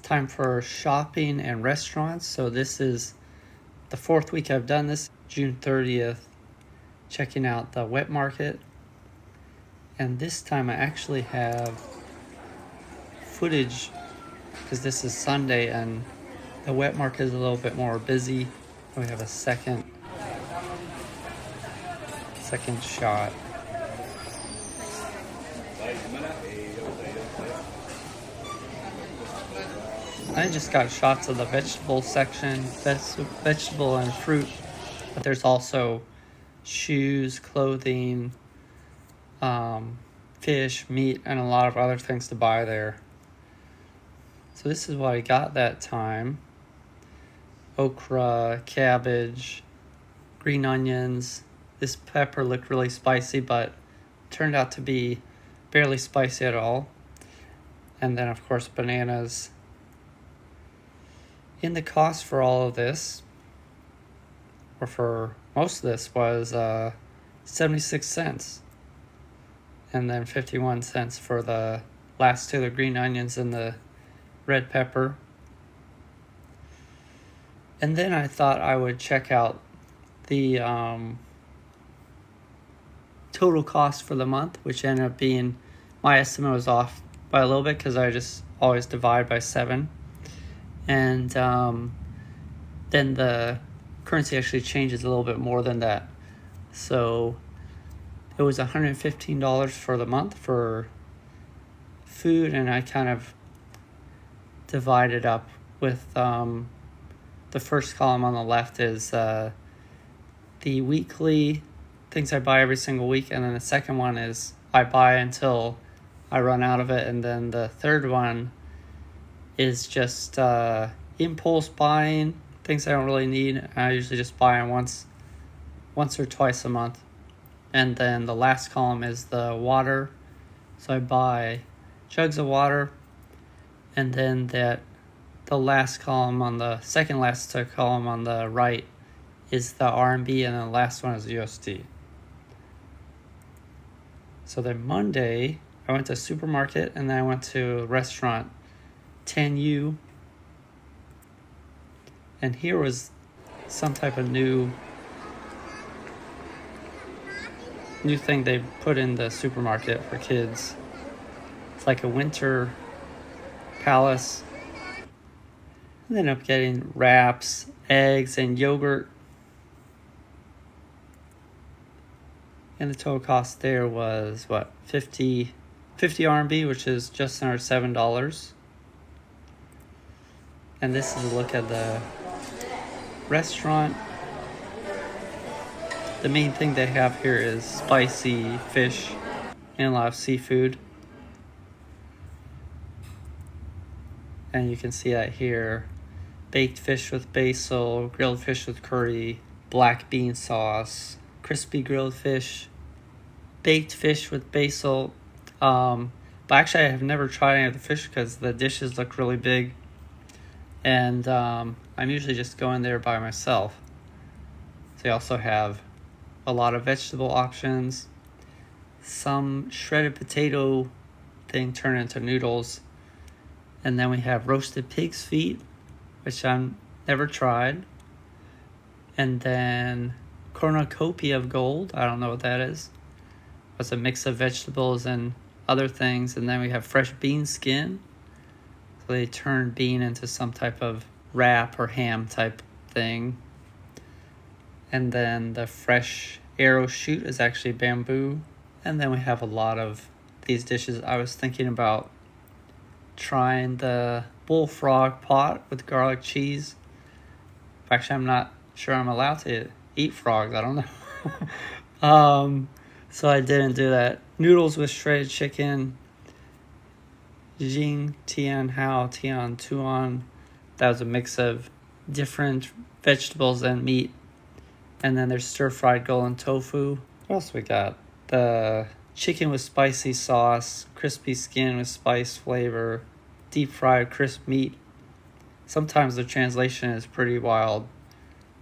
time for shopping and restaurants. So this is the 4th week I've done this, June 30th, checking out the wet market. And this time I actually have footage because this is Sunday and the wet market is a little bit more busy. We have a second shot. I just got shots of the vegetable section, vegetable and fruit, but there's also shoes, clothing, fish, meat, and a lot of other things to buy there. So this is what I got that time. Okra, cabbage, green onions. This pepper looked really spicy, but turned out to be barely spicy at all. And then, of course, bananas. In the cost for all of this, or for most of this, was 76 cents. And then 51 cents for the last two, the green onions and the red pepper. And then I thought I would check out the total cost for the month, which ended up being, my estimate was off by a little bit because I just always divide by 7. And then the currency actually changes a little bit more than that. So it was $115 for the month for food, and I kind of divided up with the first column on the left is the weekly things I buy every single week, and then the second one is I buy until I run out of it, and then the third one is just impulse buying, things I don't really need. I usually just buy them once or twice a month. And then the last column is the water. So I buy jugs of water, and then the last column on the second last column on the right is the RMB, and then the last one is USD. So then Monday, I went to a supermarket, and then I went to a restaurant, 10U. And here was some type of new thing they put in the supermarket for kids. It's like a winter palace. I ended up getting wraps, eggs, and yogurt. And the total cost there was, 50 RMB, which is just under $7. And this is a look at the restaurant. The main thing they have here is spicy fish and a lot of seafood. And you can see that here. Baked fish with basil, grilled fish with curry, black bean sauce, crispy grilled fish, baked fish with basil. But actually I have never tried any of the fish because the dishes look really big. And I'm usually just going there by myself. They also have a lot of vegetable options, some shredded potato thing turned into noodles, and then we have roasted pig's feet, which I've never tried, and then cornucopia of gold. I don't know what that is. It's a mix of vegetables and other things, and then we have fresh bean skin. So they turn bean into some type of wrap or ham type thing. And then the fresh arrow shoot is actually bamboo. And then we have a lot of these dishes. I was thinking about trying the bullfrog pot with garlic cheese. Actually, I'm not sure I'm allowed to eat frogs. I don't know. So I didn't do that. Noodles with shredded chicken. Jing Tian Hao Tian Tuan. That was a mix of different vegetables and meat. And then there's stir-fried golden tofu. What else we got? The chicken with spicy sauce, crispy skin with spice flavor, deep-fried crisp meat. Sometimes the translation is pretty wild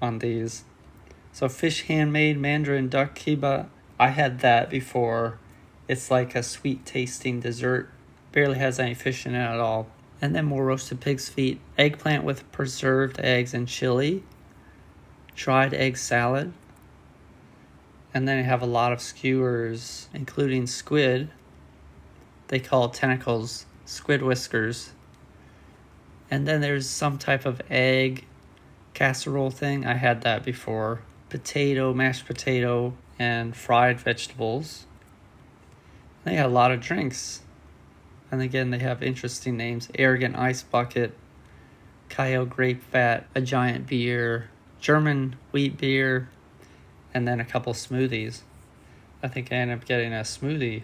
on these. So fish handmade Mandarin duck kiba. I had that before. It's like a sweet tasting dessert. Barely has any fish in it at all. And then more roasted pig's feet, eggplant with preserved eggs and chili, dried egg salad. And then I have a lot of skewers, including squid. They call tentacles squid whiskers. And then there's some type of egg casserole thing. I had that before. Potato, mashed potato, and fried vegetables. They had a lot of drinks. And again, they have interesting names. Arrogant Ice Bucket, Kyle Grape Fat, a giant beer, German wheat beer, and then a couple smoothies. I think I ended up getting a smoothie.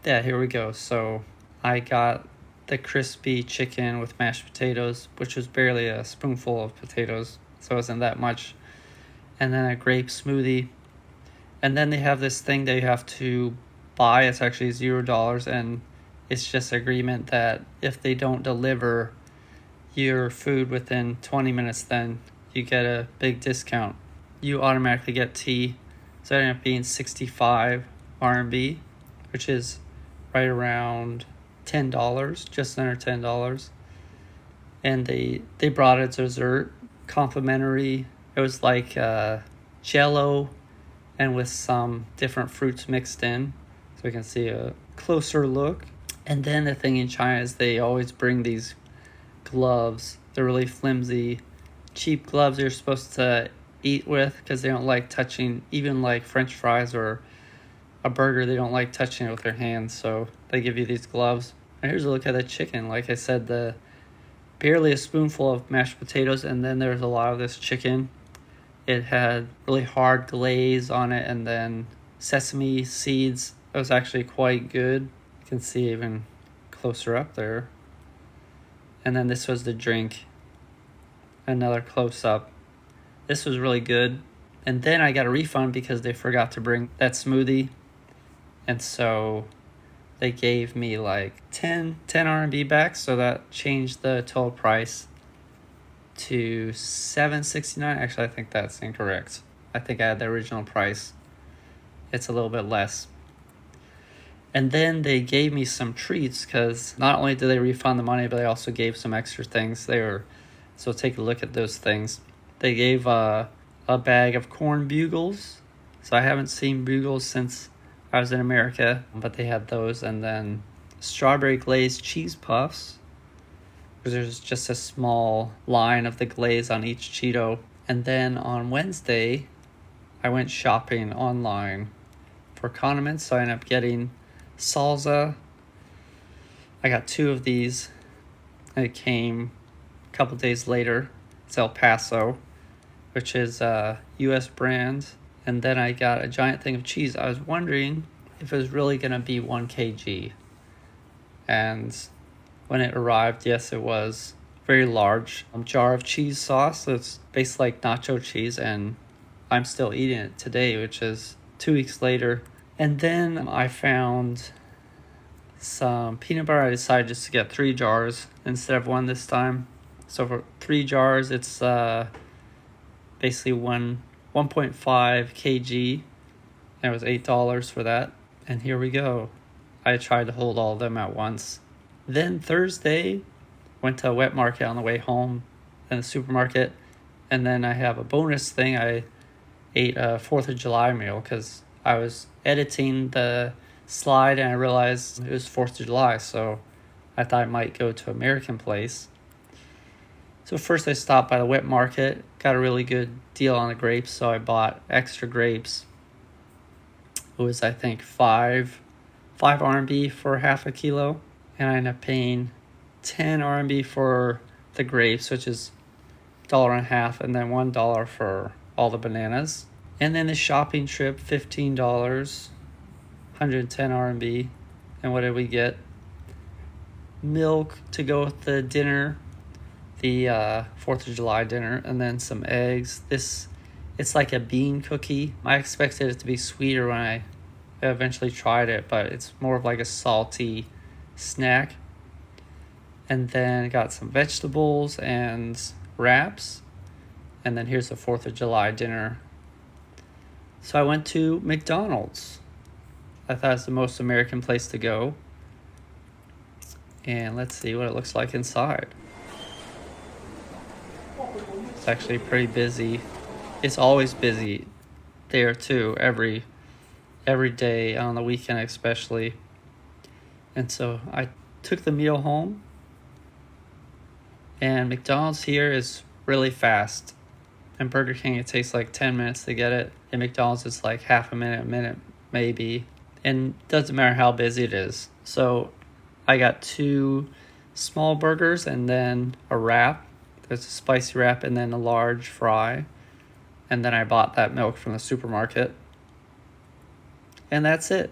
Yeah, here we go. So I got the crispy chicken with mashed potatoes, which was barely a spoonful of potatoes, so it wasn't that much. And then a grape smoothie. And then they have this thing that you have to buy. It's actually $0, and it's just agreement that if they don't deliver your food within 20 minutes, then you get a big discount. You automatically get tea. So it ended up being 65 RMB, which is right around $10, just under $10. And they brought a dessert, complimentary. It was like jello and with some different fruits mixed in. So we can see a closer look. And then the thing in China is they always bring these gloves. They're really flimsy, cheap gloves you're supposed to eat with because they don't like touching, even like French fries or a burger, they don't like touching it with their hands, so they give you these gloves. And here's a look at the chicken. Like I said, the barely a spoonful of mashed potatoes, and then there's a lot of this chicken. It had really hard glaze on it, and then sesame seeds. It was actually quite good. You can see even closer up there. And then this was the drink. Another close-up. This was really good. And then I got a refund because they forgot to bring that smoothie. And so they gave me like 10 RMB back. So that changed the total price to $7.69. Actually, I think that's incorrect. I think I had the original price. It's a little bit less. And then they gave me some treats because not only did they refund the money, but they also gave some extra things. So take a look at those things. They gave a bag of corn bugles. So I haven't seen bugles since I was in America, but they had those. And then strawberry glazed cheese puffs. There's just a small line of the glaze on each Cheeto. And then on Wednesday, I went shopping online for condiments. So I ended up getting salsa. I got 2 of these. It came a couple days later. It's El Paso, which is a U.S. brand. And then I got a giant thing of cheese. I was wondering if it was really going to be 1 kg. And when it arrived, yes, it was very large. A jar of cheese sauce that's basically like nacho cheese, and I'm still eating it today, which is 2 weeks later. And then I found some peanut butter. I decided just to get 3 jars instead of 1 this time. So for 3 jars, it's basically 1.5 kg, and it was $8 for that. And here we go. I tried to hold all of them at once. Then Thursday, went to a wet market on the way home, and the supermarket, and then I have a bonus thing. I ate a 4th of July meal because I was editing the slide and I realized it was 4th of July, so I thought I might go to American Place. So first I stopped by the wet market, got a really good deal on the grapes, so I bought extra grapes. It was, I think, 5 RMB for half a kilo, and I ended up paying 10 RMB for the grapes, which is $1.50, and then $1 for all the bananas. And then the shopping trip, $15, 110 RMB. And what did we get? Milk to go with the dinner, the 4th of July dinner, and then some eggs. It's like a bean cookie. I expected it to be sweeter when I eventually tried it, but it's more of like a salty snack. And then got some vegetables and wraps. And then here's the 4th of July dinner. So I went to Mcdonald's. I thought it's the most American place to go. And let's see what it looks like inside. It's actually pretty busy. It's always busy there too, every day, on the weekend especially. And so I took the meal home, and McDonald's here is really fast. And Burger King, it takes like 10 minutes to get it. And McDonald's, it's like half a minute maybe. And doesn't matter how busy it is. So I got 2 small burgers and then a wrap. There's a spicy wrap and then a large fry. And then I bought that milk from the supermarket. And that's it.